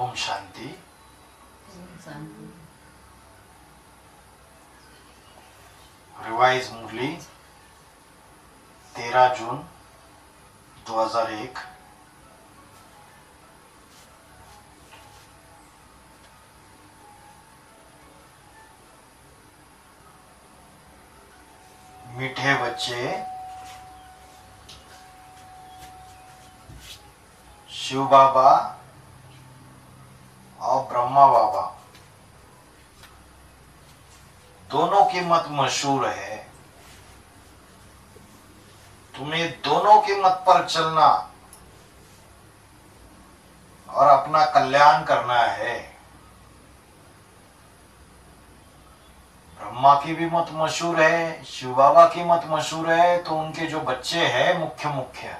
Om Shanti. Revise मुरली 13 जून 2001। मीठे बच्चे शिव बाबा और ब्रह्मा बाबा दोनों की मत मशहूर है। तुम्हें दोनों की मत पर चलना और अपना कल्याण करना है। ब्रह्मा की भी मत मशहूर है, शिव बाबा की मत मशहूर है, तो उनके जो बच्चे हैं मुख्य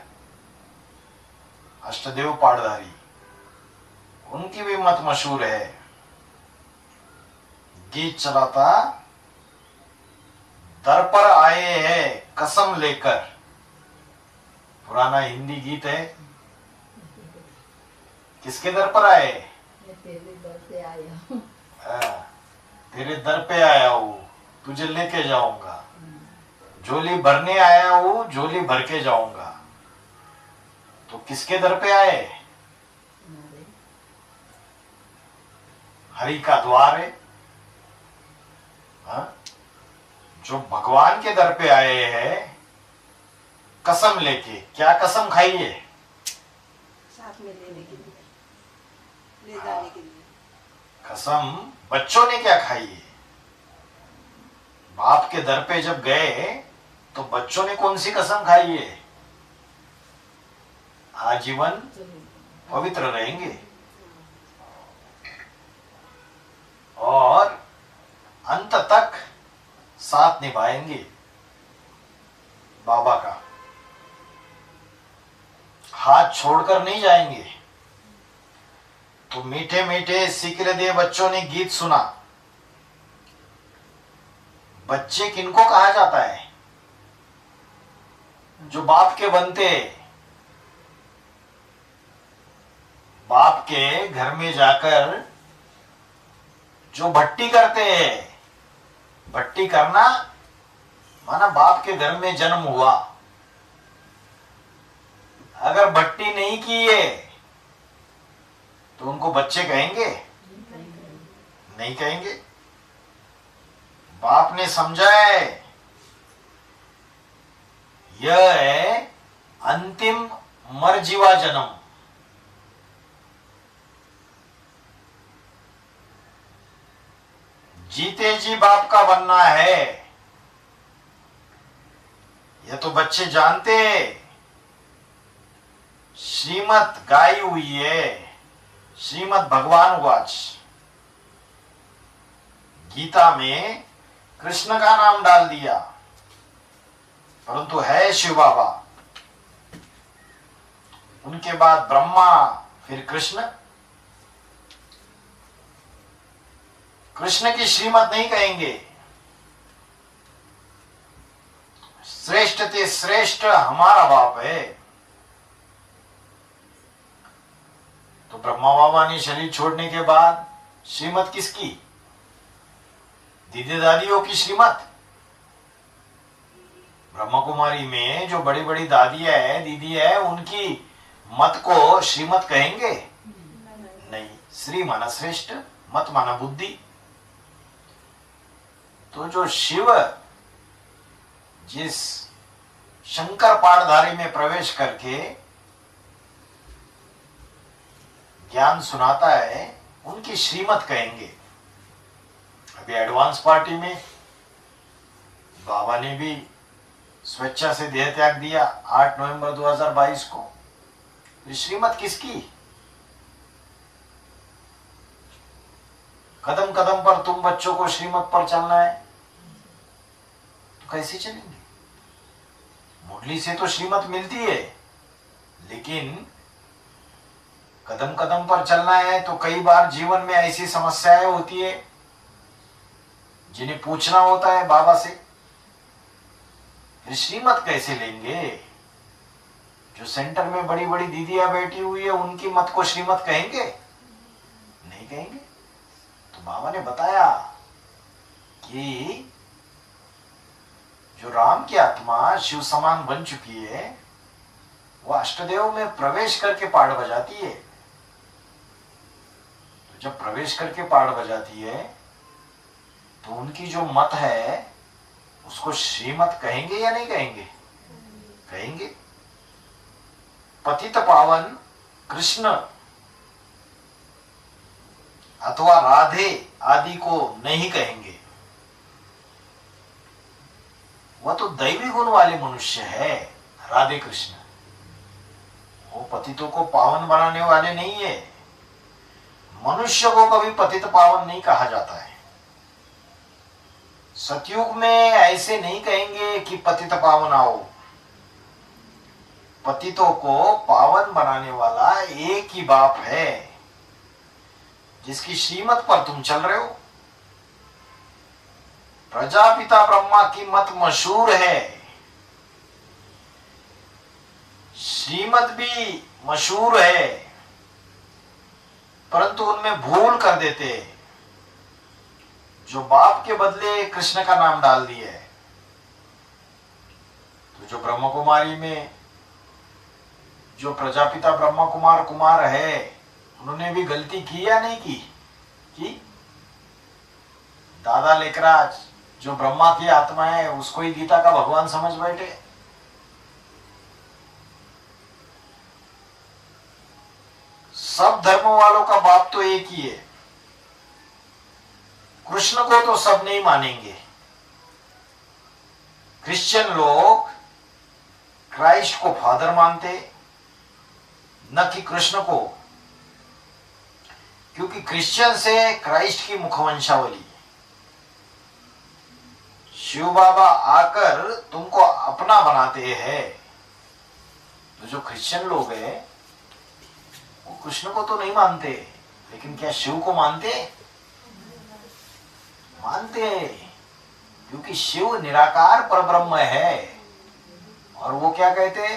अष्टदेव पाठधारी, उनकी भी मत मशहूर है। गीत चलाता दर पर आए हैं कसम लेकर, पुराना हिंदी गीत है। किसके दर पर आए? तेरे दर पे आया हूँ। तेरे दर पे आया हूँ, तुझे लेके जाऊंगा। झोली भरने आया हूँ, झोली भर के जाऊंगा। तो किसके दर पे आए? हरि का द्वार है। हा? जो भगवान के दर पे आए हैं कसम लेके। क्या कसम खाई है? साथ में लेने के लिए, ले जाने के लिए। कसम बच्चों ने क्या खाई है? बाप के दर पे जब गए तो बच्चों ने कौन सी कसम खाई है? आजीवन पवित्र रहेंगे और अंत तक साथ निभाएंगे बाबा का। हाथ छोड़कर नहीं जाएंगे। तो मीठे मीठे सिकरे दिए बच्चों ने गीत सुना। बच्चे किनको कहा जाता है? जो बाप के बनते, बाप के घर में जाकर जो भट्टी करते हैं। भट्टी करना माना बाप के घर में जन्म हुआ। अगर भट्टी नहीं की है तो उनको बच्चे कहेंगे? नहीं कहेंगे। बाप ने समझा है यह है अंतिम मरजीवा जन्म। जीते जी बाप का बनना है। यह तो बच्चे जानते हैं। श्रीमत गाई हुई है। श्रीमद भगवान वाच। गीता में कृष्ण का नाम डाल दिया, परंतु है शिव बाबा। उनके बाद ब्रह्मा, फिर कृष्ण। कृष्ण की श्रीमत नहीं कहेंगे। श्रेष्ठ ते श्रेष्ठ हमारा बाप है। तो ब्रह्मा बाबा ने शरीर छोड़ने के बाद श्रीमत किसकी? दीदी दादियों की श्रीमत। ब्रह्मा कुमारी में जो बड़ी बड़ी दादियां है, दीदी है, उनकी मत को श्रीमत कहेंगे? नहीं। श्री माना श्रेष्ठ, मत माना बुद्धि। तो जो शिव जिस शंकर पाठधारी में प्रवेश करके ज्ञान सुनाता है, उनकी श्रीमत कहेंगे। अभी एडवांस पार्टी में बाबा ने भी स्वेच्छा से देह त्याग दिया 8 नवंबर 2022 को। ये श्रीमत किसकी? कदम कदम पर तुम बच्चों को श्रीमत पर चलना है, तो कैसे चलेंगे? मुरली से तो श्रीमत मिलती है, लेकिन कदम कदम पर चलना है तो कई बार जीवन में ऐसी समस्याएं होती है जिन्हें पूछना होता है बाबा से। फिर श्रीमत कैसे लेंगे? जो सेंटर में बड़ी बड़ी दीदियां बैठी हुई है, उनकी मत को श्रीमत कहेंगे? नहीं कहेंगे। तो बाबा ने बताया कि जो राम की आत्मा शिव समान बन चुकी है, वो अष्टदेव में प्रवेश करके पाठ बजाती है। तो जब प्रवेश करके पाठ बजाती है तो उनकी जो मत है उसको श्रीमत कहेंगे या नहीं कहेंगे? कहेंगे। पतित पावन कृष्ण अथवा राधे आदि को नहीं कहेंगे। वह तो दैवी गुण वाले मनुष्य है राधे कृष्ण, वो पतितों को पावन बनाने वाले नहीं है। मनुष्य को कभी पतित पावन नहीं कहा जाता है। सतयुग में ऐसे नहीं कहेंगे कि पतित पावन आओ। पतितों को पावन बनाने वाला एक ही बाप है, जिसकी श्रीमत पर तुम चल रहे हो। प्रजापिता ब्रह्मा की मत मशहूर है, श्रीमत भी मशहूर है, परंतु उनमें भूल कर देते हैं। जो बाप के बदले कृष्ण का नाम डाल दिया है। तो जो ब्रह्म कुमारी में जो प्रजापिता ब्रह्मा कुमार कुमार है, उन्होंने भी गलती की या नहीं की? दादा लेखराज जो ब्रह्मा की आत्मा है उसको ही गीता का भगवान समझ बैठे। सब धर्मों वालों का बाप तो एक ही है। कृष्ण को तो सब नहीं मानेंगे। क्रिश्चियन लोग क्राइस्ट को फादर मानते, न कि कृष्ण को, क्योंकि क्रिश्चियन से क्राइस्ट की मुखवंशावली। शिव बाबा आकर तुमको अपना बनाते हैं। तो जो क्रिश्चियन लोग हैं वो कृष्ण को तो नहीं मानते, लेकिन क्या शिव को मानते? मानते, क्योंकि शिव निराकार परब्रह्म है। और वो क्या कहते?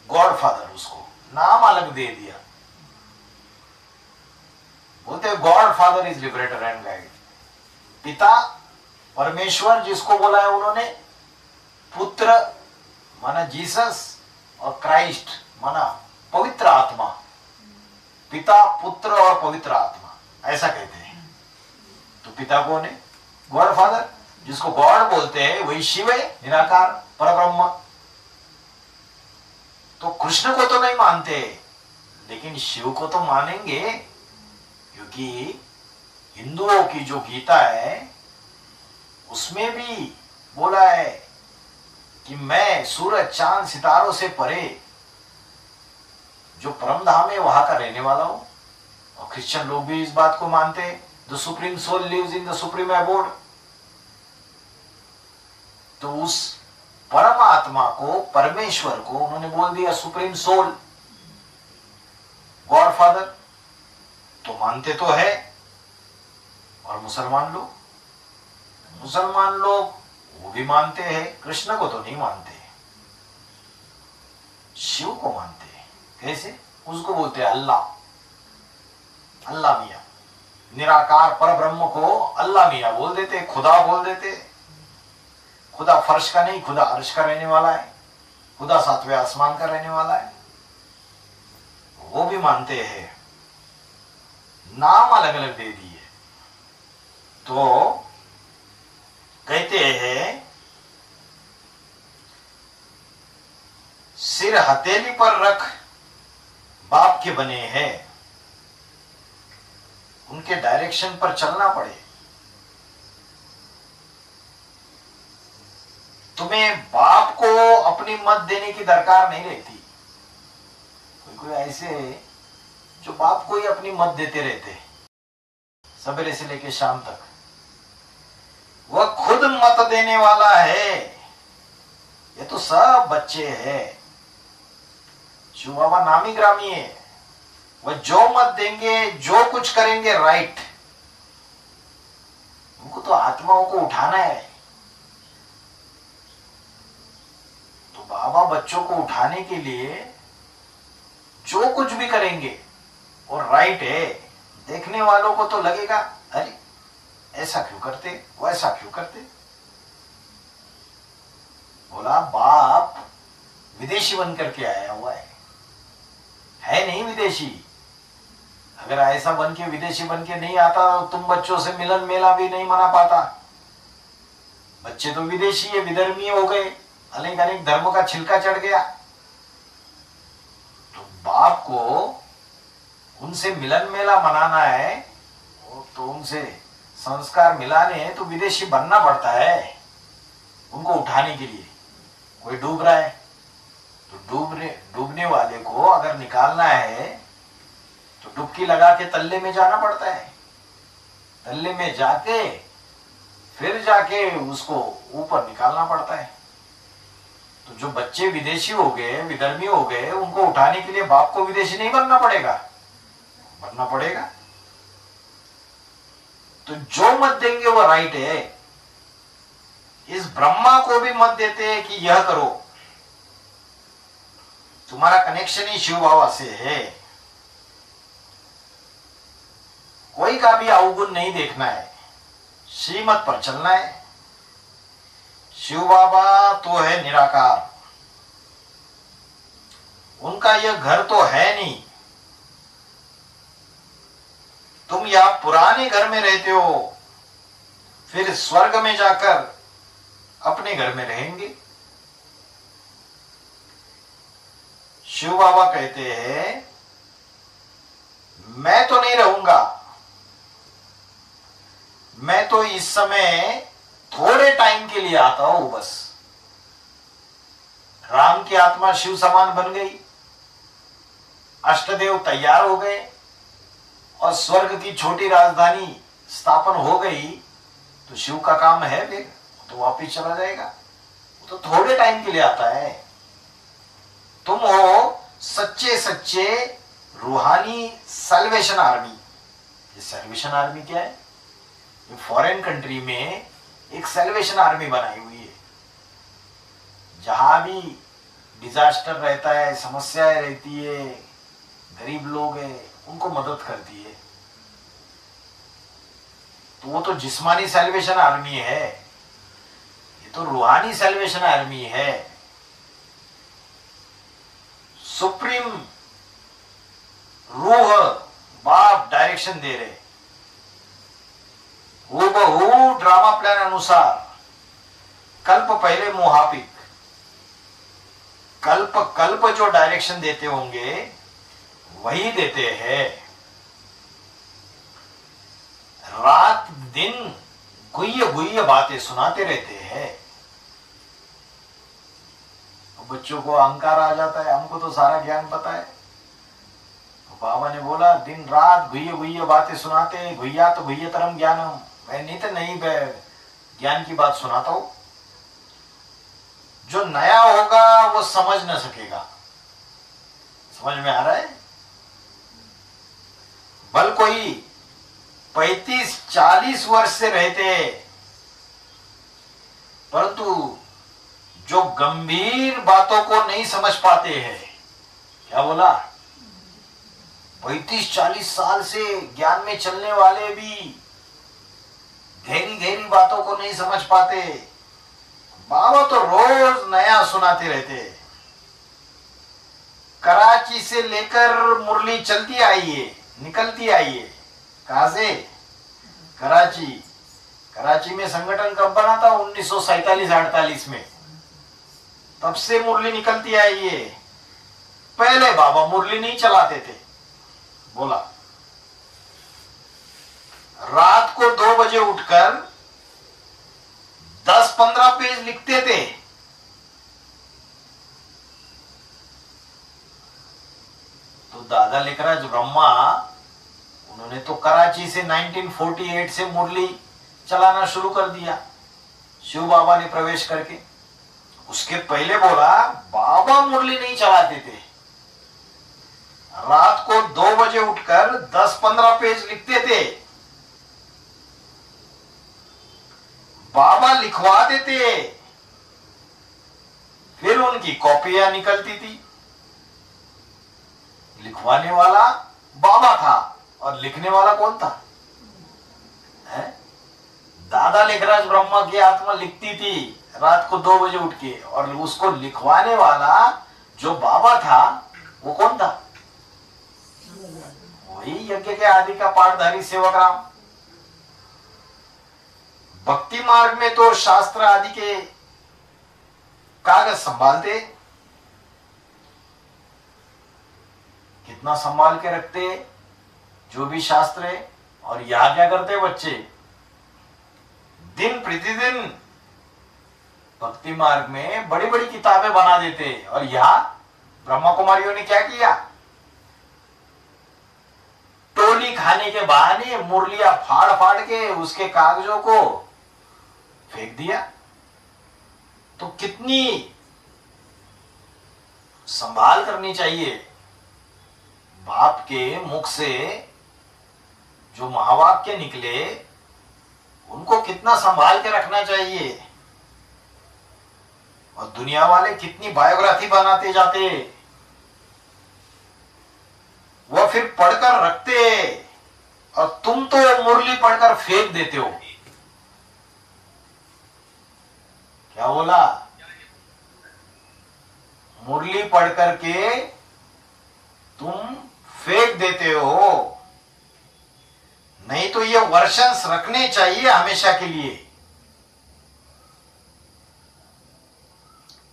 गॉड फादर, उसको नाम अलग दे दिया। बोलते God father is liberator and guide. पिता परमेश्वर जिसको बोला है उन्होंने, पुत्र माना जीसस, और क्राइस्ट माना पवित्र आत्मा। पिता, पुत्र और पवित्र आत्मा, ऐसा कहते हैं। तो पिता कौन है? God father. जिसको गॉड बोलते हैं वही शिव है, निराकार परब्रह्म। तो कृष्ण को तो नहीं मानते, लेकिन शिव को तो मानेंगे, क्योंकि हिंदुओं की जो गीता है उसमें भी बोला है कि मैं सूरज चांद सितारों से परे जो परम धाम है वहां का रहने वाला हूं। और क्रिश्चियन लोग भी इस बात को मानते हैं, the supreme soul lives in the supreme abode. तो उस परम आत्मा को, परमेश्वर को उन्होंने बोल दिया सुप्रीम सोल, गॉड फादर। तो मानते तो है। और मुसलमान लोग वो भी मानते हैं, कृष्ण को तो नहीं मानते, शिव को मानते हैं। कैसे? उसको बोलते हैं अल्लाह, अल्लाह मियां। निराकार पर ब्रह्म को अल्लाह मियां बोल देते, खुदा बोल देते। खुदा फर्श का नहीं, खुदा अर्श का रहने वाला है, खुदा सातवें आसमान का रहने वाला है। वो भी मानते हैं, नाम अलग अलग दे दिए। तो कहते हैं सिर हथेली पर रख बाप के बने हैं, उनके डायरेक्शन पर चलना पड़े। तुम्हें बाप को अपनी मत देने की दरकार नहीं रहती। कोई कोई ऐसे जो बाप को ही अपनी मत देते रहते सवेरे से लेकर शाम तक। वह खुद मत देने वाला है। ये तो सब बच्चे हैं। शिव बाबा नामी ग्रामी है। वह जो मत देंगे, जो कुछ करेंगे, राइट। उनको तो आत्माओं को उठाना है। तो बाबा बच्चों को उठाने के लिए जो कुछ भी करेंगे वो राइट है। देखने वालों को तो लगेगा अरे ऐसा क्यों करते, वैसा क्यों करते। बोला बाप विदेशी बन करके आया हुआ है नहीं विदेशी। अगर ऐसा बन के विदेशी बन के नहीं आता तो तुम बच्चों से मिलन मेला भी नहीं मना पाता। बच्चे तो विदेशी है, विधर्मीय हो गए, अनेक अनेक धर्म का छिलका चढ़ गया। तो बाप को उनसे मिलन मेला मनाना है, तो उनसे संस्कार मिलाने हैं, तो विदेशी बनना पड़ता है उनको उठाने के लिए। कोई डूब रहा है तो डूबने वाले को अगर निकालना है तो डुबकी लगा के तल्ले में जाना पड़ता है। तल्ले में जाके फिर जाके उसको ऊपर निकालना पड़ता है। तो जो बच्चे विदेशी हो गए, विधर्मी हो गए, उनको उठाने के लिए बाप को विदेशी नहीं बनना पड़ेगा, बनना पड़ेगा। तो जो मत देंगे वो राइट है। इस ब्रह्मा को भी मत देते हैं कि यह करो, तुम्हारा कनेक्शन ही शिव बाबा से है। कोई का भी अवगुण नहीं देखना है, श्रीमत पर चलना है। शिव बाबा तो है निराकार, उनका यह घर तो है नहीं। तुम यहां पुराने घर में रहते हो, फिर स्वर्ग में जाकर अपने घर में रहेंगे। शिव बाबा कहते हैं मैं तो नहीं रहूंगा, मैं तो इस समय थोड़े टाइम के लिए आता हूं बस। राम की आत्मा शिव समान बन गई, अष्टदेव तैयार हो गए और स्वर्ग की छोटी राजधानी स्थापन हो गई, तो शिव का काम है फिर तो वापिस चला जाएगा। वो तो थोड़े टाइम के लिए आता है। तुम हो सच्चे सच्चे रूहानी सल्वेशन आर्मी। ये सल्वेशन आर्मी क्या है? ये फॉरेन कंट्री में एक सल्वेशन आर्मी बनाई हुई है। जहां भी डिजास्टर रहता है, समस्याएं रहती है, गरीब लोग हैं, उनको मदद करती है। तो वो तो जिस्मानी सल्वेशन आर्मी है, ये तो रूहानी सल्वेशन आर्मी है। सुप्रीम रूह बाप डायरेक्शन दे रहे, हूबहू ड्रामा प्लान अनुसार। कल्प पहले मुहापिक, कल्प कल्प जो डायरेक्शन देते होंगे वही देते हैं। रात दिन गुह्य गुह्य बातें सुनाते रहते हैं। बच्चों को अहंकार आ जाता है, हमको तो सारा ज्ञान पता है। तो बाबा ने बोला दिन रात गुह्य गुह्य बातें सुनाते, गुह्या तो गुह्यतरम ज्ञानम। मैं नहीं तो नहीं ज्ञान की बात सुनाता हूं। जो नया होगा वो समझ न सकेगा। समझ में आ रहा है? बल कोई 35-40 वर्ष से रहते, परंतु जो गंभीर बातों को नहीं समझ पाते हैं। क्या बोला? 35-40 साल से ज्ञान में चलने वाले भी गहरी गहरी बातों को नहीं समझ पाते। बाबा तो रोज नया सुनाते रहते। कराची से लेकर मुरली चलती आई है, निकलती आई है। कहां से? कराची। कराची में संगठन कब बना था? 1947-48 में। तब से मुरली निकलती आई है। पहले बाबा मुरली नहीं चलाते थे। बोला रात को 2 बजे उठकर 10-15 पेज लिखते थे। तो दादा लिखराज ब्रह्मा, उन्होंने तो कराची से 1948 से मुरली चलाना शुरू कर दिया, शिव बाबा ने प्रवेश करके। उसके पहले बोला बाबा मुरली नहीं चलाते थे। रात को 2 बजे उठकर 10-15 पेज लिखते थे। बाबा लिखवा देते, फिर उनकी कॉपियां निकलती थी। लिखवाने वाला बाबा था और लिखने वाला कौन था? है? दादा लेखराज ब्रह्मा की आत्मा लिखती थी रात को 2 बजे उठ के, और उसको लिखवाने वाला जो बाबा था वो कौन था? वही यज्ञ के आदि का पाठधारी सेवक राम। भक्ति मार्ग में तो शास्त्र आदि के कागज संभालते, कितना संभाल के रखते जो भी शास्त्र है। और यहां क्या करते बच्चे? दिन प्रतिदिन भक्ति मार्ग में बड़ी बड़ी किताबें बना देते। और यहां ब्रह्मा कुमारियों ने क्या किया? टोली खाने के बहाने मुरलियां फाड़ फाड़ के उसके कागजों को फेंक दिया। तो कितनी संभाल करनी चाहिए। बाप के मुख से जो महावाक्य निकले उनको कितना संभाल के रखना चाहिए। और दुनिया वाले कितनी बायोग्राफी बनाते जाते, वह फिर पढ़कर रखते, और तुम तो मुरली पढ़कर फेंक देते हो। क्या बोला? मुरली पढ़ करके तुम फेंक देते हो। नहीं तो ये वर्षन्स रखने चाहिए हमेशा के लिए,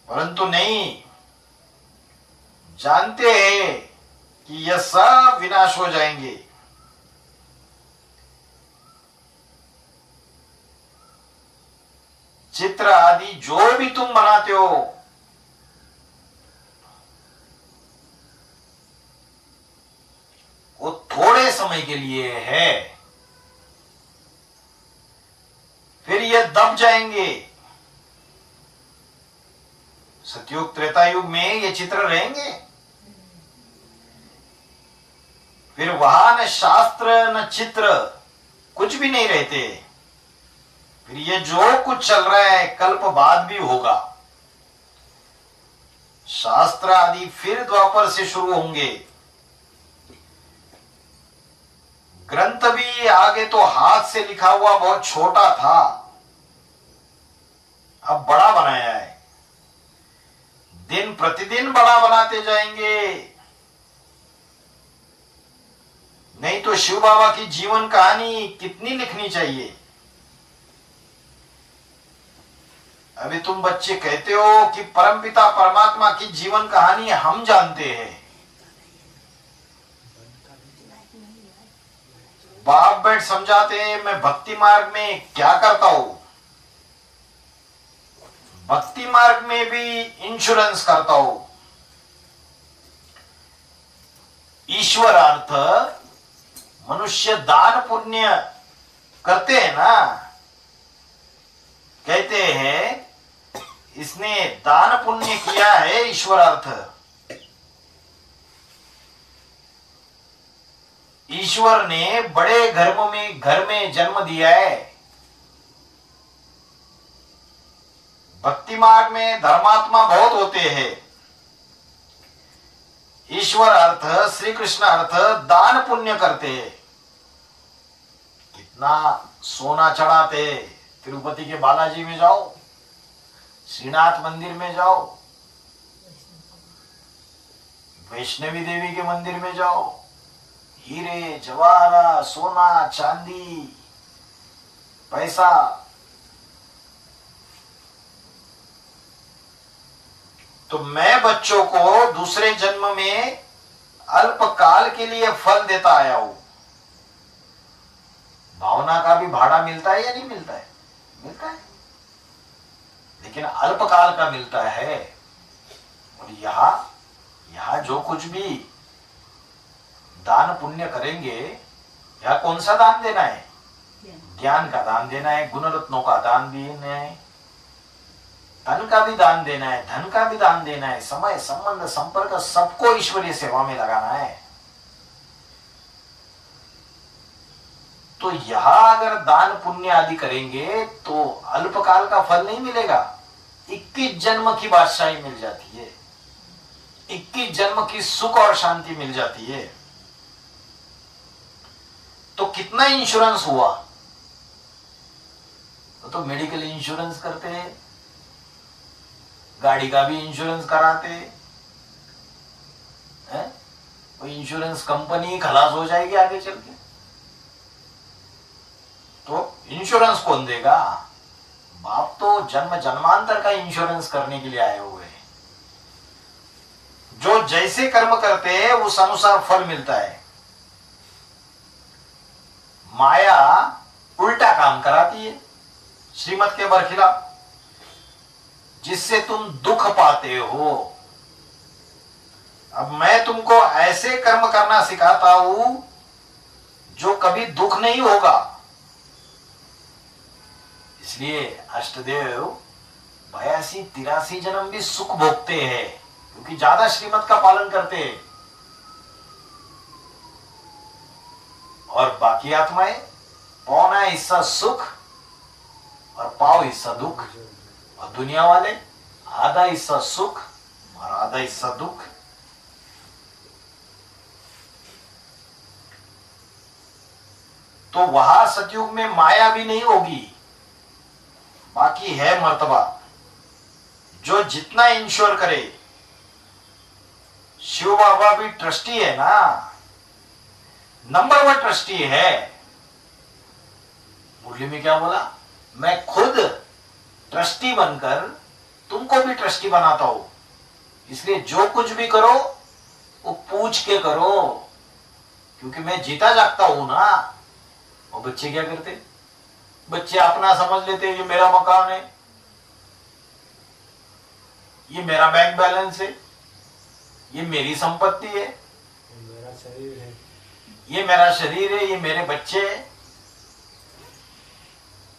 परंतु नहीं, जानते हैं कि यह सब विनाश हो जाएंगे। चित्र आदि जो भी तुम बनाते हो वो थोड़े समय के लिए है, फिर ये दब जाएंगे। सतयुग त्रेता युग में ये चित्र रहेंगे, फिर वहां न शास्त्र न चित्र कुछ भी नहीं रहते। फिर ये जो कुछ चल रहा है कल्प बाद भी होगा। शास्त्र आदि फिर द्वापर से शुरू होंगे। ग्रंथ भी आगे तो हाथ से लिखा हुआ बहुत छोटा था, अब बड़ा बनाया है। दिन प्रतिदिन बड़ा बनाते जाएंगे। नहीं तो शिव बाबा की जीवन कहानी कितनी लिखनी चाहिए। अभी तुम बच्चे कहते हो कि परमपिता परमात्मा की जीवन कहानी हम जानते हैं। बाप बैठ समझाते हैं, मैं भक्ति मार्ग में क्या करता हूं। भक्ति मार्ग में भी इंश्योरेंस करता हूं। ईश्वरार्थ मनुष्य दान पुण्य करते हैं ना, कहते हैं इसने दान पुण्य किया है ईश्वरार्थ। ईश्वर ने बड़े घर में जन्म दिया है। भक्ति मार्ग में धर्मात्मा बहुत होते हैं। ईश्वर अर्थ श्री कृष्ण अर्थ दान पुण्य करते हैं। कितना सोना चढ़ाते। तिरुपति के बालाजी में जाओ, श्रीनाथ मंदिर में जाओ, वैष्णवी देवी के मंदिर में जाओ, हीरे जवाहरा सोना चांदी पैसा। तो मैं बच्चों को दूसरे जन्म में अल्पकाल के लिए फल देता आया हूं। भावना का भी भाड़ा मिलता है या नहीं मिलता है? मिलता है, लेकिन अल्पकाल का मिलता है। और यहां जो कुछ भी दान पुण्य करेंगे, यहां कौन सा दान देना है? ज्ञान का दान देना है, गुण रत्नों का दान देना है, धन का भी दान देना है, धन का भी दान देना है, समय संबंध संपर्क सबको ईश्वरीय सेवा में लगाना है। तो यहां अगर दान पुण्य आदि करेंगे तो अल्पकाल का फल नहीं मिलेगा, 21 जन्म की बादशाही मिल जाती है, 21 जन्म की सुख और शांति मिल जाती है। तो कितना इंश्योरेंस हुआ? तो मेडिकल इंश्योरेंस करते हैं, गाड़ी का भी इंश्योरेंस कराते हैं। वो इंश्योरेंस कंपनी खलास हो जाएगी आगे चल के, तो इंश्योरेंस कौन देगा? बाप तो जन्म जन्मांतर का इंश्योरेंस करने के लिए आए हुए हैं। जो जैसे कर्म करते हैं उस अनुसार फल मिलता है। माया उल्टा काम कराती है श्रीमत के बरखिलाफ, जिससे तुम दुख पाते हो। अब मैं तुमको ऐसे कर्म करना सिखाता हूं जो कभी दुख नहीं होगा। इसलिए अष्टदेव 82-83 जन्म भी सुख भोगते हैं, क्योंकि ज्यादा श्रीमत का पालन करते हैं। और बाकी आत्माएं पौना हिस्सा सुख और पाव हिस्सा दुख, और दुनिया वाले आधा हिस्सा सुख और आधा हिस्सा दुख। तो वहां सतयुग में माया भी नहीं होगी, बाकी है मर्तबा। जो जितना इंश्योर करे, शिव बाबा भी ट्रस्टी है ना, नंबर 1 ट्रस्टी है। मुरली में क्या बोला? मैं खुद ट्रस्टी बनकर तुमको भी ट्रस्टी बनाता हूं। इसलिए जो कुछ भी करो वो पूछ के करो, क्योंकि मैं जीता जागता हूं ना। और बच्चे क्या करते? बच्चे अपना समझ लेते, ये मेरा मकान है, ये मेरा बैंक बैलेंस है, ये मेरी संपत्ति है, मेरा शरीर है, ये मेरा शरीर है, ये मेरे बच्चे हैं,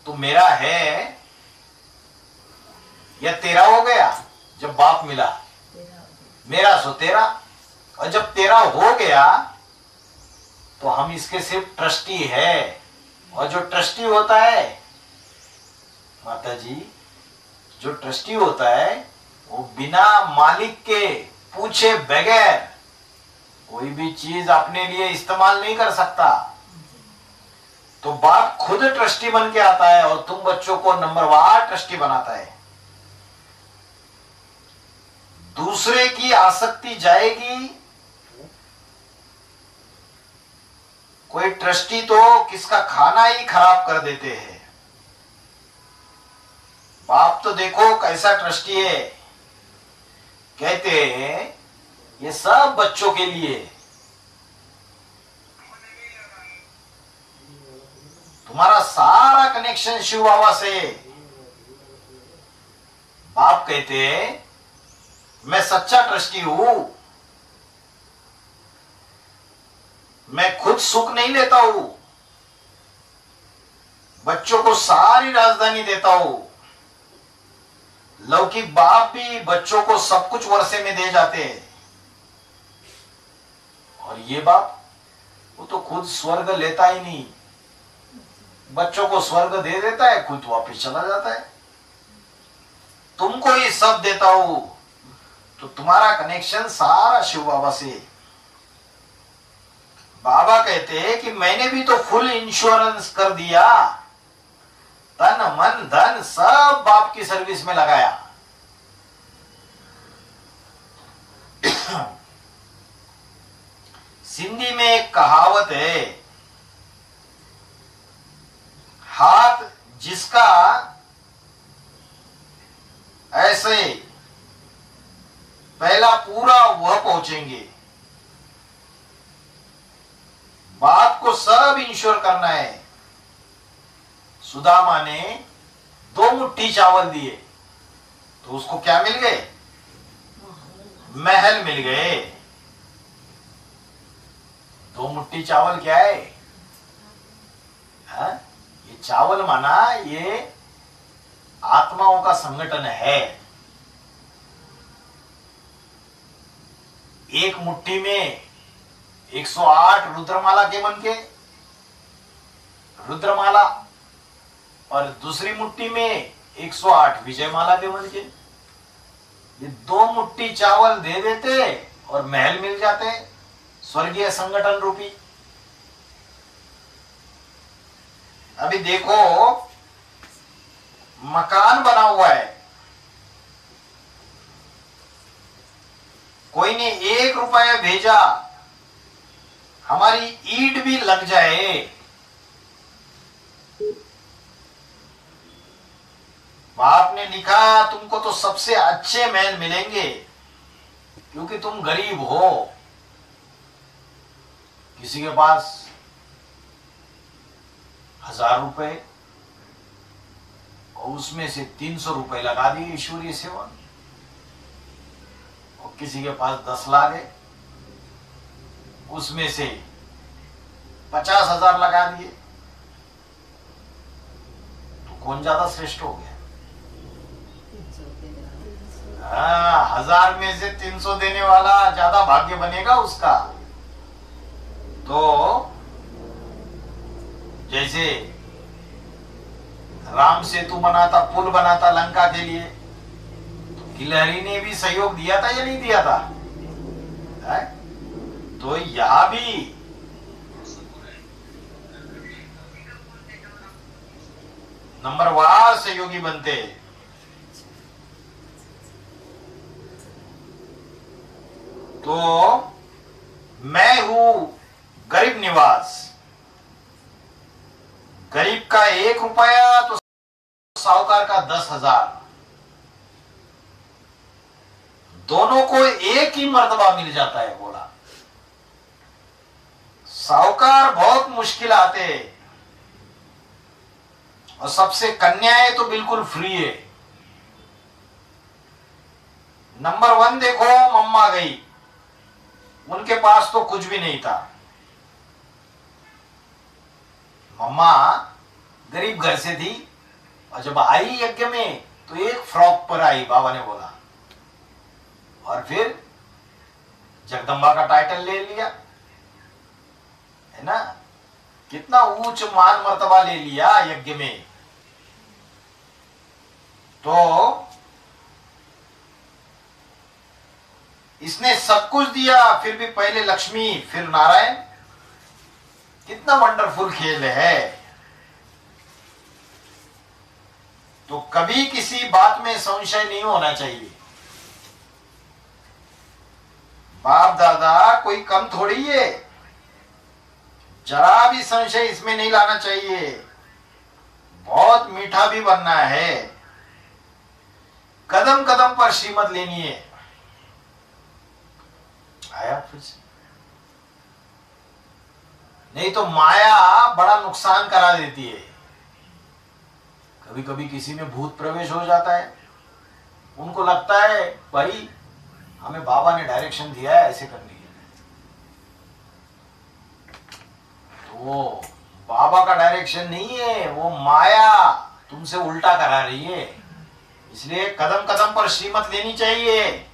तो मेरा है या तेरा हो गया। जब बाप मिला, मेरा सो तेरा, और जब तेरा हो गया तो हम इसके सिर्फ ट्रस्टी है। और जो ट्रस्टी होता है माता जी, जो ट्रस्टी होता है वो बिना मालिक के पूछे बगैर कोई भी चीज अपने लिए इस्तेमाल नहीं कर सकता। तो बाप खुद ट्रस्टी बन के आता है और तुम बच्चों को नंबरवार ट्रस्टी बनाता है। दूसरे की आसक्ति जाएगी। कोई ट्रस्टी तो किसका खाना ही खराब कर देते हैं। बाप तो देखो कैसा ट्रस्टी है, कहते हैं ये सब बच्चों के लिए। तुम्हारा सारा कनेक्शन शिव बाबा से। बाप कहते हैं मैं सच्चा ट्रस्टी हूं, मैं खुद सुख नहीं लेता हूं, बच्चों को सारी राजधानी देता हूं। लौकिक बाप भी बच्चों को सब कुछ वर्षे में दे जाते हैं, और ये बाप वो तो खुद स्वर्ग लेता ही नहीं, बच्चों को स्वर्ग दे देता है, खुद वापिस चला जाता है। तुमको ये सब देता हूं, तो तुम्हारा कनेक्शन सारा शिव बाबा से। बाबा कहते हैं कि मैंने भी तो फुल इंश्योरेंस कर दिया, तन मन धन सब बाप की सर्विस में लगाया। सिंधी में एक कहावत है, हाथ जिसका ऐसे पहला पूरा वह पहुंचेंगे। बाप को सब इंश्योर करना है। सुदामा ने 2 मुट्ठी चावल दिए तो उसको क्या मिल गए? महल मिल गए। 2 मुट्ठी चावल क्या है? हा? ये चावल माना ये आत्माओं का संगठन है। एक मुट्ठी में 108 रुद्रमाला के मन के रुद्रमाला, और दूसरी मुट्ठी में 108 विजयमाला के मन के। ये 2 मुट्ठी चावल दे देते और महल मिल जाते, स्वर्गीय संगठन रूपी। अभी देखो, मकान बना हुआ है, कोई ने 1 रुपया भेजा, हमारी ईंट भी लग जाए, बाप ने लिखा तुमको तो सबसे अच्छे महल मिलेंगे क्योंकि तुम गरीब हो। किसी के पास 1000 रुपए और उसमें से 300 रुपए लगा दिए ईश्वरीय सेवा, और किसी के पास 10 लाख है, उसमें से 50,000 लगा दिए, तो कौन ज्यादा श्रेष्ठ हो गया? 1000 में से 300 देने वाला ज्यादा भाग्य बनेगा उसका। तो जैसे राम सेतु बनाता, पुल बनाता लंका के लिए, तो गिलहरी ने भी सहयोग दिया था या नहीं दिया था? है? तो यहां भी नंबरवार सहयोगी बनते। तो मैं हूं गरीब निवास, गरीब का 1 रुपया तो साहूकार का 10,000, दोनों को एक ही मर्तबा मिल जाता है। बोला साहूकार बहुत मुश्किल आते और सबसे कन्याएं तो बिल्कुल फ्री है। नंबर 1 देखो, मम्मा गई, उनके पास तो कुछ भी नहीं था। मम्मा गरीब घर से थी और जब आई यज्ञ में तो एक फ्रॉक पर आई, बाबा ने बोला, और फिर जगदम्बा का टाइटल ले लिया, है ना? कितना ऊंच मान मर्तबा ले लिया यज्ञ में। तो इसने सब कुछ दिया, फिर भी पहले लक्ष्मी फिर नारायण, कितना वंडरफुल खेल है। तो कभी किसी बात में संशय नहीं होना चाहिए। बाप दादा कोई कम थोड़ी है, जरा भी संशय इसमें नहीं लाना चाहिए। बहुत मीठा भी बनना है, कदम कदम पर श्रीमत लेनी है। आया फिर से? नहीं तो माया बड़ा नुकसान करा देती है। कभी कभी किसी में भूत प्रवेश हो जाता है, उनको लगता है भाई हमें बाबा ने डायरेक्शन दिया है ऐसे करने के लिए, तो वो बाबा का डायरेक्शन नहीं है, वो माया तुमसे उल्टा करा रही है। इसलिए कदम कदम पर श्रीमत लेनी चाहिए,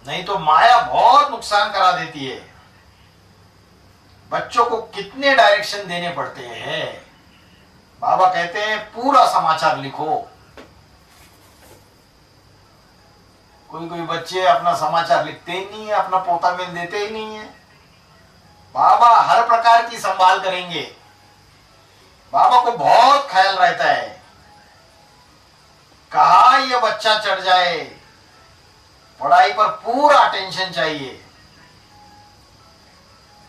नहीं तो माया बहुत नुकसान करा देती है। बच्चों को कितने डायरेक्शन देने पड़ते हैं। बाबा कहते हैं पूरा समाचार लिखो। कोई कोई बच्चे अपना समाचार लिखते ही नहीं है, अपना पोता मेल देते ही नहीं है। बाबा हर प्रकार की संभाल करेंगे। बाबा को बहुत ख्याल रहता है कहा ये बच्चा चढ़ जाए, पढ़ाई पर पूरा अटेंशन चाहिए।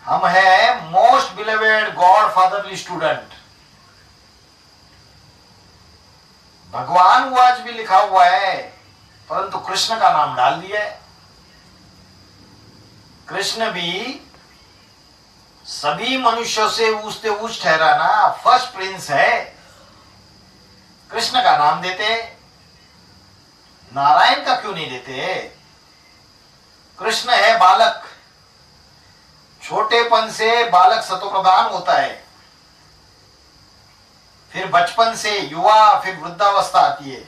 हम है मोस्ट बिलीवेड गॉड फादरली स्टूडेंट। भगवान वो आज भी लिखा हुआ है, परंतु कृष्ण का नाम डाल दिया है। कृष्ण भी सभी मनुष्यों से ऊंचते ऊंच ठहराना, फर्स्ट प्रिंस है, कृष्ण का नाम देते, नारायण का क्यों नहीं देते? कृष्ण है बालक, छोटेपन से बालक सतोप्रधान होता है, फिर बचपन से युवा, फिर वृद्धावस्था आती है।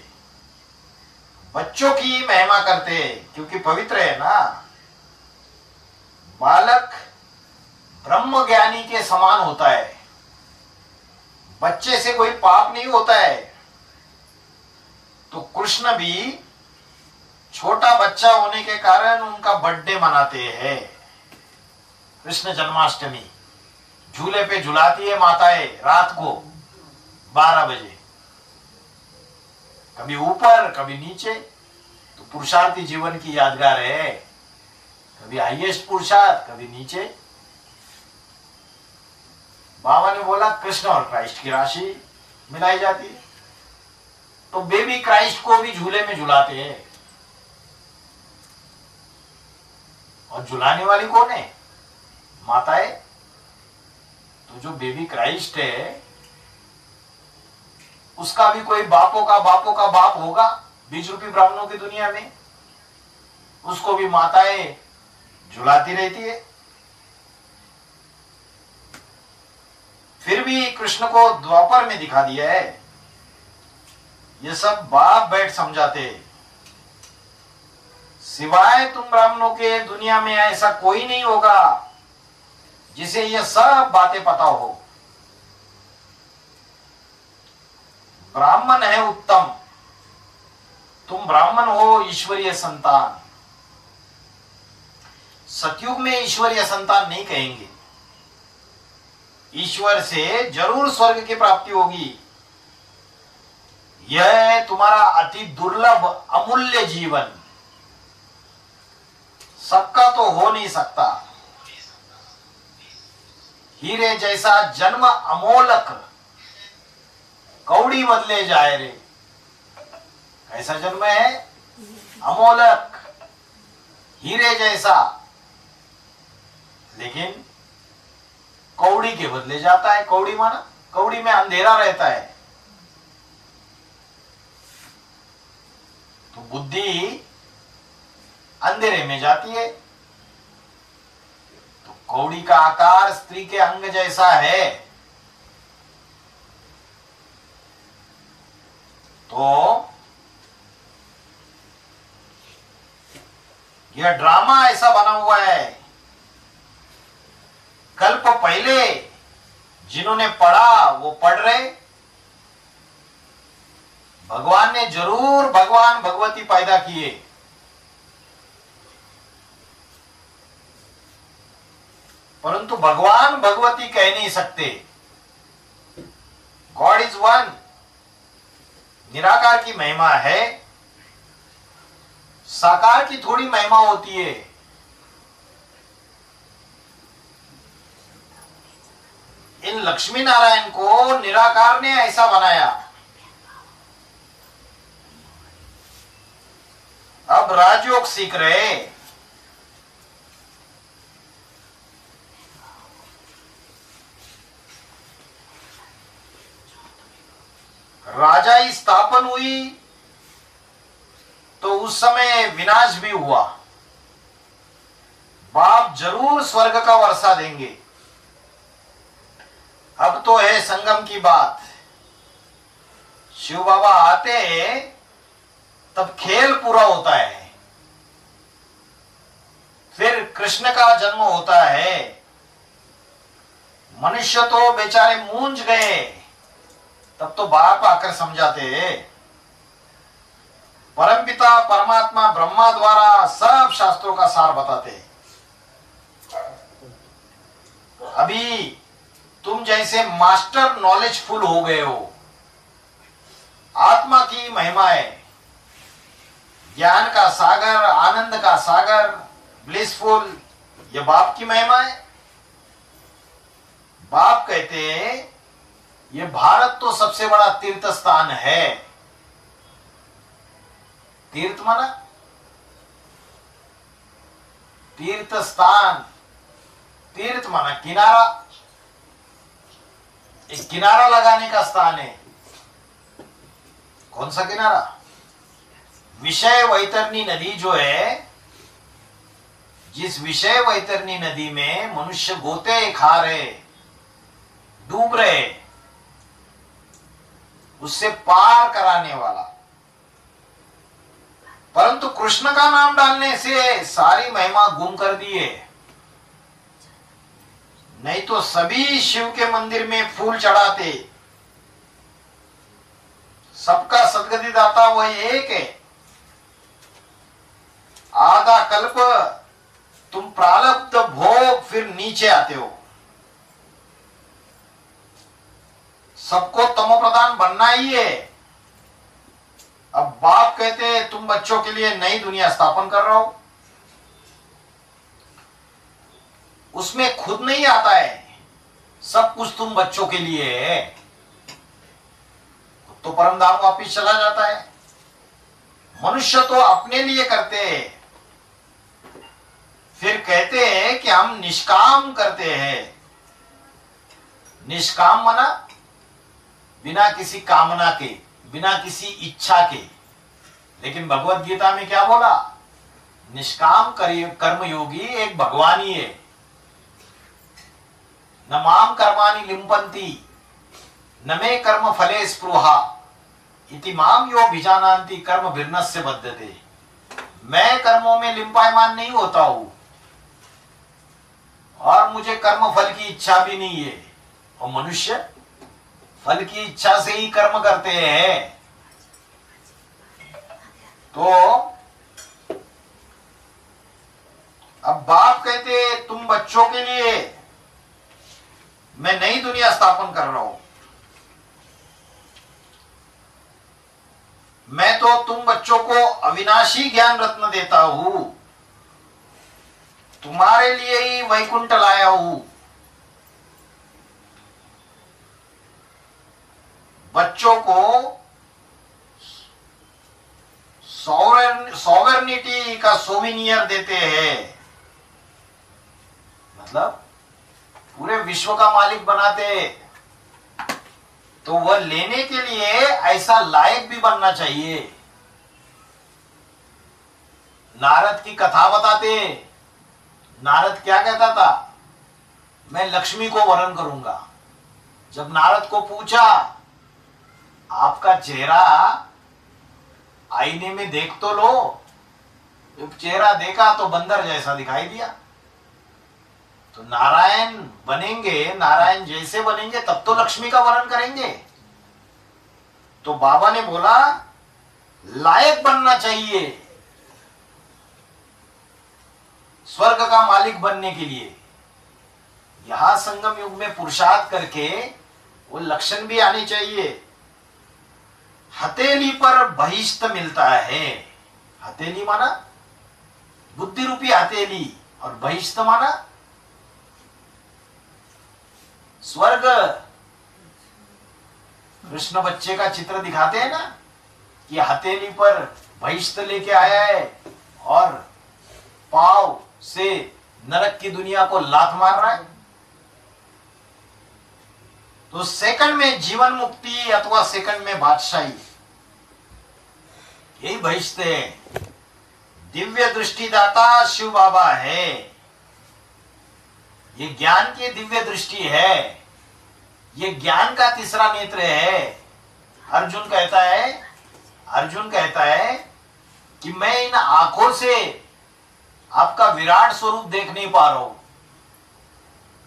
बच्चों की महिमा करते हैं क्योंकि पवित्र है ना। बालक ब्रह्म ज्ञानी के समान होता है, बच्चे से कोई पाप नहीं होता है। तो कृष्ण भी छोटा बच्चा होने के कारण उनका बर्थडे मनाते हैं, कृष्ण जन्माष्टमी। झूले पे झुलाती है माताएं रात को 12 बजे, कभी ऊपर कभी नीचे। तो पुरुषार्थी जीवन की यादगार है, कभी हाईएस्ट पुरुषार्थ कभी नीचे। बाबा ने बोला कृष्ण और क्राइस्ट की राशि मिलाई जाती है, तो बेबी क्राइस्ट को भी झूले में झुलाते हैं। और झुलाने वाली कौन है? माताएं। तो जो बेबी क्राइस्ट है उसका भी कोई बापों का बाप होगा 20 रूपी ब्राह्मणों की दुनिया में, उसको भी माताएं झुलाती रहती है। फिर भी कृष्ण को द्वापर में दिखा दिया है। ये सब बाप बैठ समझाते हैं, सिवाय तुम ब्राह्मणों के दुनिया में ऐसा कोई नहीं होगा जिसे ये सब बातें पता हो। ब्राह्मण है उत्तम, तुम ब्राह्मण हो ईश्वरीय संतान। सतयुग में ईश्वरीय संतान नहीं कहेंगे, ईश्वर से जरूर स्वर्ग की प्राप्ति होगी। यह तुम्हारा अति दुर्लभ अमूल्य जीवन, सबका तो हो नहीं सकता। हीरे जैसा जन्म अमोलक, कौड़ी बदले जाए रे। कैसा जन्म है? अमोलक, हीरे जैसा, लेकिन कौड़ी के बदले जाता है। कौड़ी माना, कौड़ी में अंधेरा रहता है। तो बुद्धि अंधेरे में जाती है। तो कौड़ी का आकार स्त्री के अंग जैसा है। तो यह ड्रामा ऐसा बना हुआ है। कल्प पहले जिन्होंने पढ़ा वो पढ़ रहे। भगवान ने जरूर भगवान भगवती पैदा किए, परंतु भगवान भगवती कह नहीं सकते। गॉड इज वन, निराकार की महिमा है, साकार की थोड़ी महिमा होती है। इन लक्ष्मी नारायण को निराकार ने ऐसा बनाया। अब राजयोग सीख रहे। राजाई स्थापन हुई तो उस समय विनाश भी हुआ। बाप जरूर स्वर्ग का वर्षा देंगे। अब तो है संगम की बात। शिव बाबा आते हैं तब खेल पूरा होता है। फिर कृष्ण का जन्म होता है। मनुष्य तो बेचारे मूंझ गए, तब तो बाप आकर समझाते हैं। परमपिता परमात्मा ब्रह्मा द्वारा सब शास्त्रों का सार बताते हैं। अभी तुम जैसे मास्टर नॉलेजफुल हो गए हो। आत्मा की महिमा है, ज्ञान का सागर, आनंद का सागर, ब्लिसफुल, ये बाप की महिमा है। बाप कहते हैं ये भारत तो सबसे बड़ा तीर्थ स्थान है। तीर्थ माना तीर्थ स्थान, तीर्थ माना किनारा, एक किनारा लगाने का स्थान है। कौन सा किनारा? विषय वैतरणी नदी जो है, जिस विषय वैतरणी नदी में मनुष्य गोते खा रहे, डूब रहे, उससे पार कराने वाला। परंतु कृष्ण का नाम डालने से सारी महिमा गुम कर दिए। नहीं तो सभी शिव के मंदिर में फूल चढ़ाते। सबका सदगति दाता वही एक है। आधा कल्प तुम प्रारब्ध भोग फिर नीचे आते हो। सबको तमो प्रधान बनना ही है। अब बाप कहते हैं तुम बच्चों के लिए नई दुनिया स्थापन कर रहा हो, उसमें खुद नहीं आता है, सब कुछ तुम बच्चों के लिए है, तो परम धाम वापिस चला जाता है। मनुष्य तो अपने लिए करते हैं, फिर कहते हैं कि हम निष्काम करते हैं। निष्काम माना बिना किसी कामना के, बिना किसी इच्छा के। लेकिन भगवत गीता में क्या बोला? निष्काम कर्मयोगी एक भगवान ही है। न माम कर्माणि लिम्पन्ति न मे कर्म फले स्पृहा इति माम यो भिजानान्ति कर्म भिन्नस्य बद्धते। मैं कर्मों में लिम्पायमान नहीं होता हूं और मुझे कर्म फल की इच्छा भी नहीं है। और मनुष्य फल की इच्छा से ही कर्म करते हैं। तो अब बाप कहते तुम बच्चों के लिए मैं नई दुनिया स्थापन कर रहा हूं। मैं तो तुम बच्चों को अविनाशी ज्ञान रत्न देता हूं, तुम्हारे लिए ही वैकुंठ लाया हूं। बच्चों को सॉवरेनिटी का सोविनियर देते हैं, मतलब पूरे विश्व का मालिक बनाते हैं। तो वह लेने के लिए ऐसा लायक भी बनना चाहिए। नारद की कथा बताते, नारद क्या कहता था? मैं लक्ष्मी को वरण करूंगा। जब नारद को पूछा आपका चेहरा आईने में देख तो लो, जब चेहरा देखा तो बंदर जैसा दिखाई दिया। तो नारायण बनेंगे, नारायण जैसे बनेंगे तब तो लक्ष्मी का वरण करेंगे। तो बाबा ने बोला लायक बनना चाहिए स्वर्ग का मालिक बनने के लिए। यहां संगम युग में पुरुषार्थ करके वो लक्षण भी आने चाहिए। हथेली पर बहिष्ठ मिलता है। हथेली माना बुद्धि रूपी हथेली, और बहिष्ठ माना स्वर्ग। कृष्ण बच्चे का चित्र दिखाते हैं ना कि हथेली पर बहिष्ठ लेके आया है और पाव से नरक की दुनिया को लात मार रहा है। तो सेकंड में जीवन मुक्ति अथवा सेकंड में बादशाही, यही बहिष्ठ है। दिव्य दृष्टिदाता शिव बाबा है। ये ज्ञान की दिव्य दृष्टि है, ये ज्ञान का तीसरा नेत्र है। अर्जुन कहता है कि मैं इन आंखों से आपका विराट स्वरूप देख नहीं पा रहा हूं।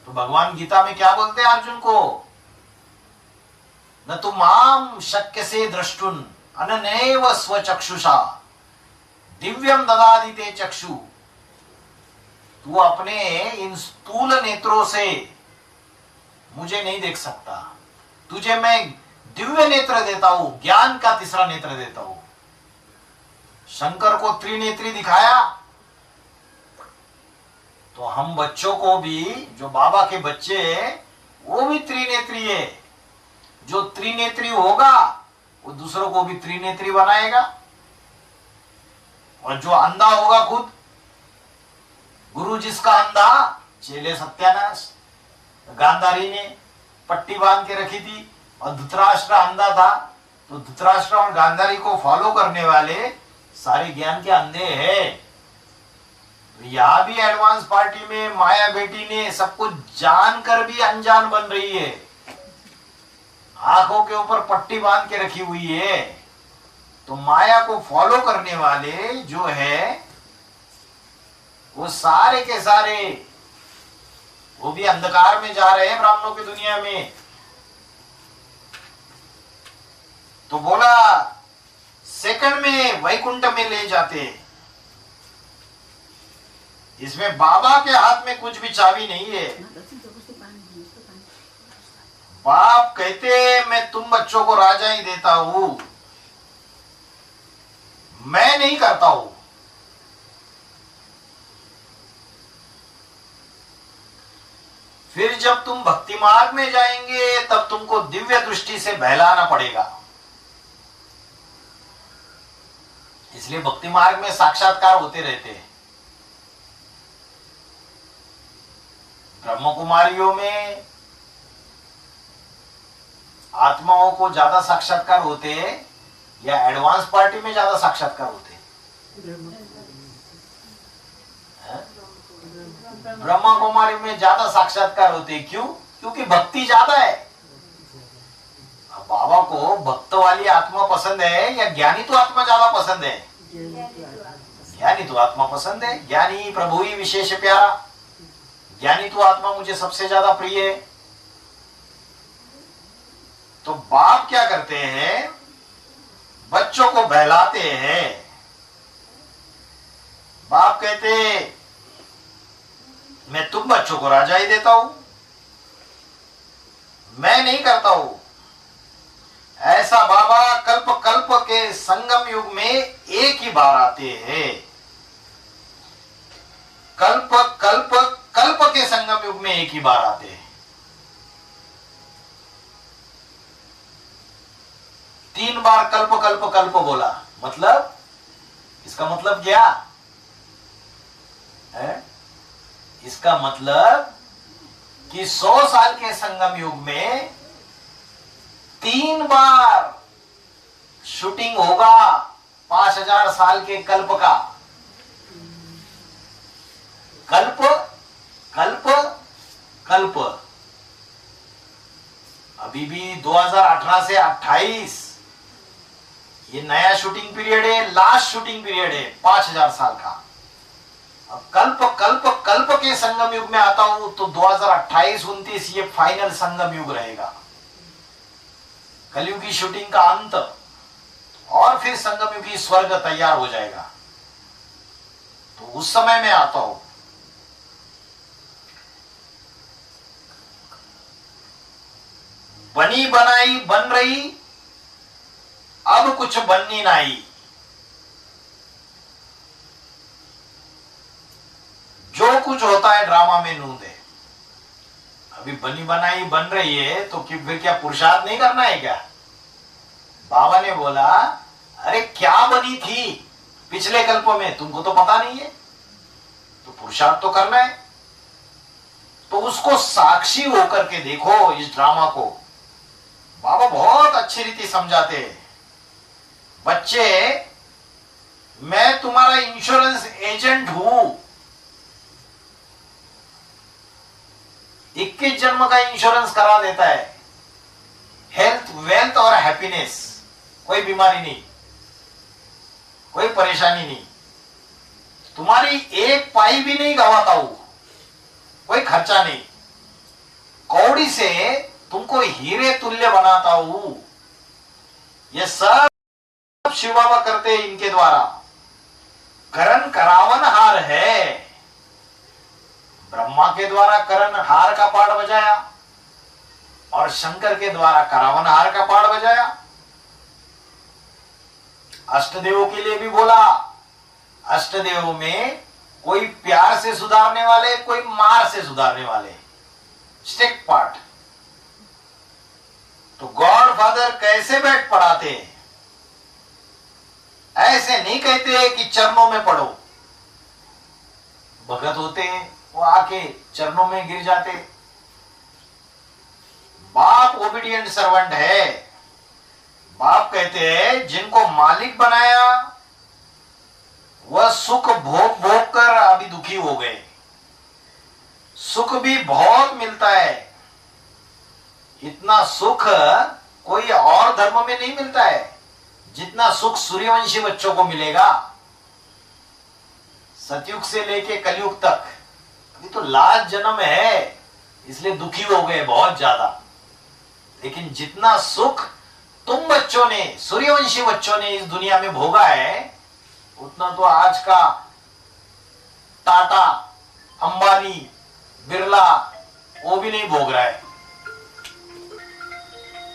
तो भगवान गीता में क्या बोलते हैं अर्जुन को? न तो माम शक्य से द्रष्टुन अननेव स्वचक्षुषा दिव्यम ददाति ते चक्षु। तू अपने इन स्थूल नेत्रों से मुझे नहीं देख सकता, तुझे मैं दिव्य नेत्र देता हूं, ज्ञान का तीसरा नेत्र देता हूं। शंकर को त्रिनेत्री दिखाया, तो हम बच्चों को भी, जो बाबा के बच्चे हैं, वो भी त्रिनेत्री है। जो त्रिनेत्री होगा वो दूसरों को भी त्रिनेत्री बनाएगा। और जो अंधा होगा खुद, गुरु जिसका अंधा चेले सत्यानाश। गांधारी ने पट्टी बांध के रखी थी और धृतराष्ट्र अंधा था, तो धृतराष्ट्र और गांधारी को फॉलो करने वाले सारे ज्ञान के अंधे हैं। यहां भी एडवांस पार्टी में माया बेटी ने सब कुछ जानकर भी अनजान बन रही है, आंखों के ऊपर पट्टी बांध के रखी हुई है। तो माया को फॉलो करने वाले जो है वो सारे के सारे वो भी अंधकार में जा रहे हैं ब्राह्मणों की दुनिया में। तो बोला सेकंड में वैकुंठ में ले जाते। इसमें बाबा के हाथ में कुछ भी चाबी नहीं है। बाप कहते मैं तुम बच्चों को राजा ही देता हूं, मैं नहीं करता हूं। फिर जब तुम भक्ति मार्ग में जाएंगे तब तुमको दिव्य दृष्टि से बहलाना पड़ेगा। इसलिए भक्ति मार्ग में साक्षात्कार होते रहते हैं। ब्रह्म कुमारियों में आत्माओं को ज्यादा साक्षात्कार होते हैं या एडवांस पार्टी में ज्यादा साक्षात्कार होते हैं? ब्रह्मा कुमारी में ज्यादा साक्षात्कार होते हैं। क्यों? क्योंकि भक्ति ज्यादा है। अब बाबा को भक्त वाली आत्मा पसंद है या ज्ञानी तो आत्मा ज्यादा पसंद है? ज्ञानी तो आत्मा पसंद है। ज्ञानी प्रभु ही विशेष प्यारा, ज्ञानी तो आत्मा मुझे सबसे ज्यादा प्रिय है। तो बाप क्या करते हैं? बच्चों को बहलाते हैं। बाप कहते मैं तुम बच्चों को राजा ही देता हूं, मैं नहीं करता हूं। ऐसा बाबा कल्प कल्प के संगम युग में एक ही बार आते हैं। कल्प कल्प कल्प के संगम युग में एक ही बार आते हैं। 3 बार कल्प कल्प कल्प बोला, मतलब इसका मतलब क्या है? इसका मतलब कि 100 साल के संगम युग में 3 बार शूटिंग होगा 5000 साल के कल्प का। कल्प कल्प कल्प। अभी भी 2018 से 28 ये नया शूटिंग पीरियड है, लास्ट शूटिंग पीरियड है 5000 साल का। अब कल्प कल्प कल्प के संगम युग में आता हूं तो 2028-29 ये फाइनल संगम युग रहेगा, कलयुग की शूटिंग का अंत, और फिर संगम युग की स्वर्ग तैयार हो जाएगा। तो उस समय में आता हूं। बनी बनाई बन रही, अब कुछ बननी नहीं। जो कुछ होता है ड्रामा में नूंद है। अभी बनी बनाई बन रही है तो फिर क्या पुरुषार्थ नहीं करना है क्या? बाबा ने बोला अरे क्या बनी थी पिछले कल्प में, तुमको तो पता नहीं है, तो पुरुषार्थ तो करना है। तो उसको साक्षी होकर के देखो इस ड्रामा को। बाबा बहुत अच्छी रीति समझाते हैं। बच्चे, मैं तुम्हारा इंश्योरेंस एजेंट हूं। 21 जन्म का इंश्योरेंस करा देता है, हेल्थ, वेल्थ और हैप्पीनेस। कोई बीमारी नहीं, कोई परेशानी नहीं, तुम्हारी एक पाई भी नहीं गवाता हूं, कोई खर्चा नहीं, कौड़ी से तुमको हीरे तुल्य बनाता हूं। ये सब शिव बाबा करते हैं इनके द्वारा। करण करावन हार है। ब्रह्मा के द्वारा करण हार का पाठ बजाया और शंकर के द्वारा करावन हार का पाठ बजाया। अष्टदेवों के लिए भी बोला। अष्टदेवों में कोई प्यार से सुधारने वाले, कोई मार से सुधारने वाले, स्टिक पार्ट। तो गॉड फादर कैसे बैठ पढ़ाते? ऐसे नहीं कहते कि चरणों में पढ़ो। भगत होते हैं वो आके चरणों में गिर जाते। बाप ओबीडियंट सर्वेंट है। बाप कहते हैं जिनको मालिक बनाया वह सुख भोग भोग कर अभी दुखी हो गए। सुख भी बहुत मिलता है, इतना सुख कोई और धर्म में नहीं मिलता है जितना सुख सूर्यवंशी बच्चों को मिलेगा। सतयुग से लेके कलयुग तक अभी तो लास्ट जन्म है, इसलिए दुखी हो गए बहुत ज्यादा। लेकिन जितना सुख तुम बच्चों ने, सूर्यवंशी बच्चों ने इस दुनिया में भोगा है, उतना तो आज का टाटा, अंबानी, बिरला वो भी नहीं भोग रहा है।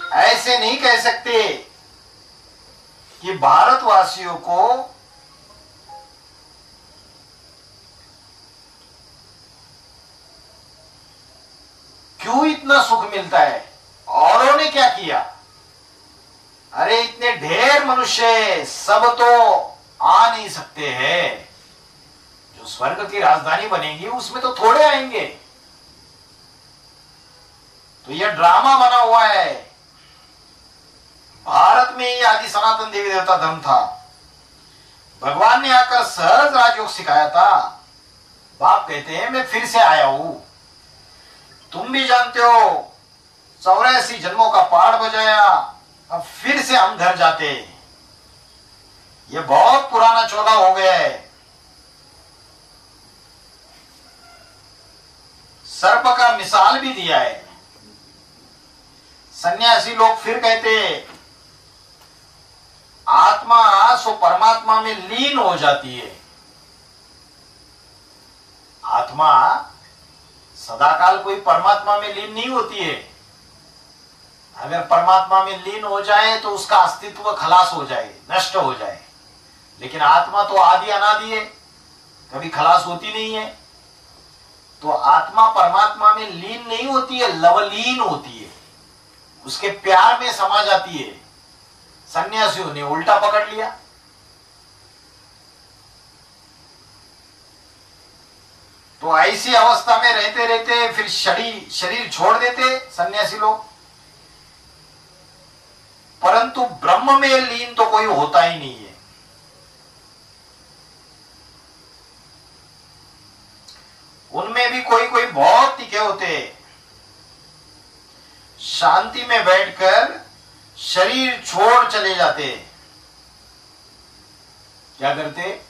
ऐसे नहीं कह सकते कि भारतवासियों को क्यों इतना सुख मिलता है, औरों ने क्या किया। अरे इतने ढेर मनुष्य, सब तो आ नहीं सकते हैं। जो स्वर्ग की राजधानी बनेगी उसमें तो थोड़े आएंगे। तो यह ड्रामा बना हुआ है। भारत में ही आदि सनातन देवी देवता धर्म था। भगवान ने आकर सहज राजयोग सिखाया था। बाप कहते हैं मैं फिर से आया हूं। तुम भी जानते हो 84 जन्मों का पाठ बजाया, अब फिर से हम घर जाते। ये बहुत पुराना चोला हो गया है। सर्प का मिसाल भी दिया है। सन्यासी लोग फिर कहते आत्मा सो परमात्मा में लीन हो जाती है। आत्मा सदाकाल कोई परमात्मा में लीन नहीं होती है। अगर परमात्मा में लीन हो जाए तो उसका अस्तित्व खलास हो जाए, नष्ट हो जाए। लेकिन आत्मा तो आदि अनादि है, कभी खलास होती नहीं है। तो आत्मा परमात्मा में लीन नहीं होती है, लवलीन होती है, उसके प्यार में समा जाती है। सन्यासियों ने उल्टा पकड़ लिया। तो ऐसी अवस्था में रहते रहते फिर शरीर छोड़ देते सन्यासी लोग। परंतु ब्रह्म में लीन तो कोई होता ही नहीं है। उनमें भी कोई कोई बहुत टिके होते हैं। शांति में बैठकर शरीर छोड़ चले जाते। क्या करते?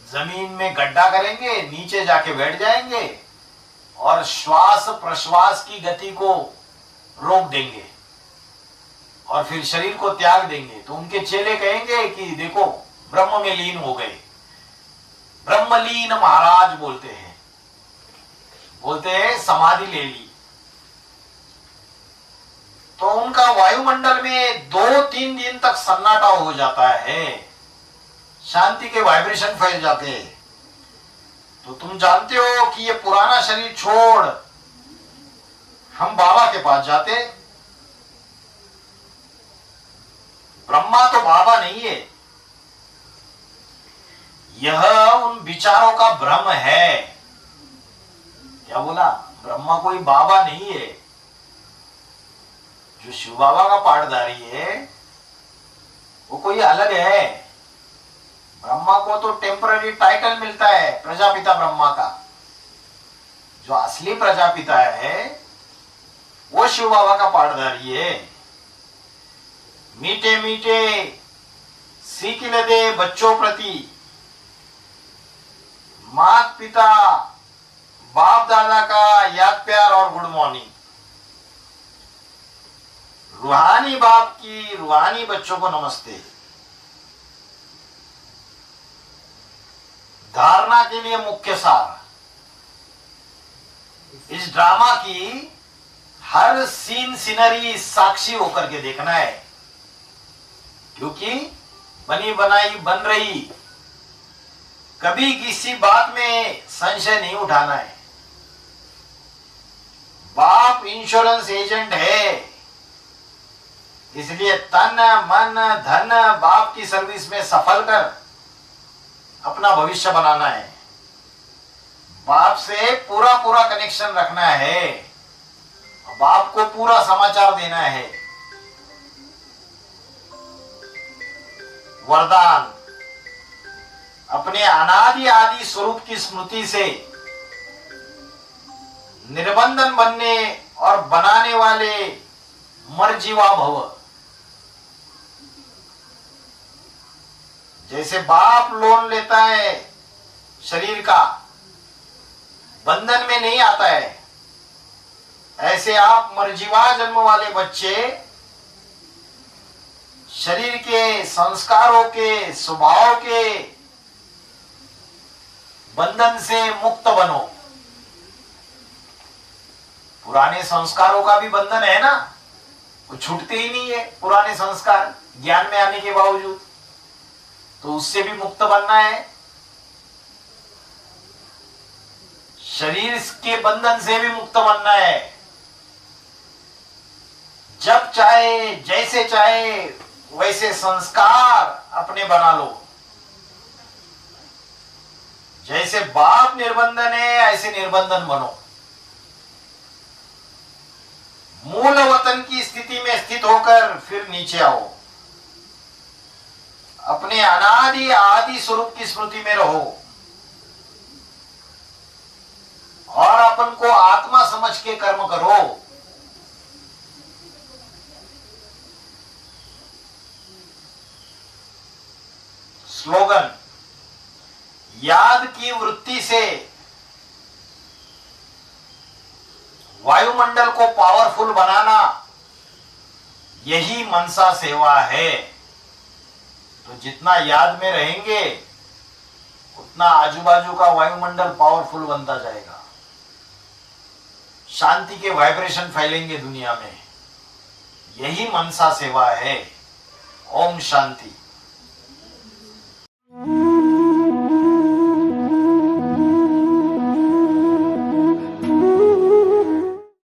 जमीन में गड्ढा करेंगे, नीचे जाके बैठ जाएंगे और श्वास प्रश्वास की गति को रोक देंगे और फिर शरीर को त्याग देंगे। तो उनके चेले कहेंगे कि देखो ब्रह्म में लीन हो गए। ब्रह्मलीन महाराज बोलते हैं समाधि ले ली। तो उनका वायुमंडल में 2-3 दिन तक सन्नाटा हो जाता है, शांति के वाइब्रेशन फैल जाते हैं। तो तुम जानते हो कि ये पुराना शरीर छोड़ हम बाबा के पास जाते। ब्रह्मा तो बाबा नहीं है, यह उन विचारों का भ्रम है। क्या बोला? ब्रह्मा कोई बाबा नहीं है। जो शिव बाबा का पाठधारी है वो कोई अलग है। ब्रह्मा को तो टेम्पररी टाइटल मिलता है प्रजापिता ब्रह्मा का। जो असली प्रजापिता है वो शिव बाबा का पाठधारी है। मीठे मीठे सीख दे बच्चों प्रति, माता पिता बाप दादा का याद प्यार और गुड मॉर्निंग। रूहानी बाप की रूहानी बच्चों को नमस्ते। धारणा के लिए मुख्य सार, इस ड्रामा की हर सीन सीनरी साक्षी होकर के देखना है, क्योंकि बनी बनाई बन रही। कभी किसी बात में संशय नहीं उठाना है। बाप इंश्योरेंस एजेंट है, इसलिए तन मन धन बाप की सर्विस में सफल कर अपना भविष्य बनाना है। बाप से पूरा पूरा कनेक्शन रखना है, बाप को पूरा समाचार देना है। वरदान, अपने अनादि आदि स्वरूप की स्मृति से निर्बंधन बनने और बनाने वाले मर्जीवा भव। जैसे बाप लोन लेता है शरीर का, बंधन में नहीं आता है, ऐसे आप मर्जीवा जन्म वाले बच्चे शरीर के संस्कारों के स्वभाव के बंधन से मुक्त बनो। पुराने संस्कारों का भी बंधन है ना, वो छूटते ही नहीं है पुराने संस्कार ज्ञान में आने के बावजूद। तो उससे भी मुक्त बनना है, शरीर के बंधन से भी मुक्त बनना है। जब चाहे जैसे चाहे वैसे संस्कार अपने बना लो। जैसे बाप निर्बंधन है ऐसे निर्बंधन बनो। मूल वतन की स्थिति में स्थित होकर फिर नीचे आओ। अपने अनादि आदि स्वरूप की स्मृति में रहो और अपन को आत्मा समझ के कर्म करो। स्लोगन, याद की वृत्ति से वायुमंडल को पावरफुल बनाना, यही मनसा सेवा है। तो जितना याद में रहेंगे उतना आजू बाजू का वायुमंडल पावरफुल बनता जाएगा, शांति के वाइब्रेशन फैलेंगे दुनिया में। यही मनसा सेवा है। ओम शांति।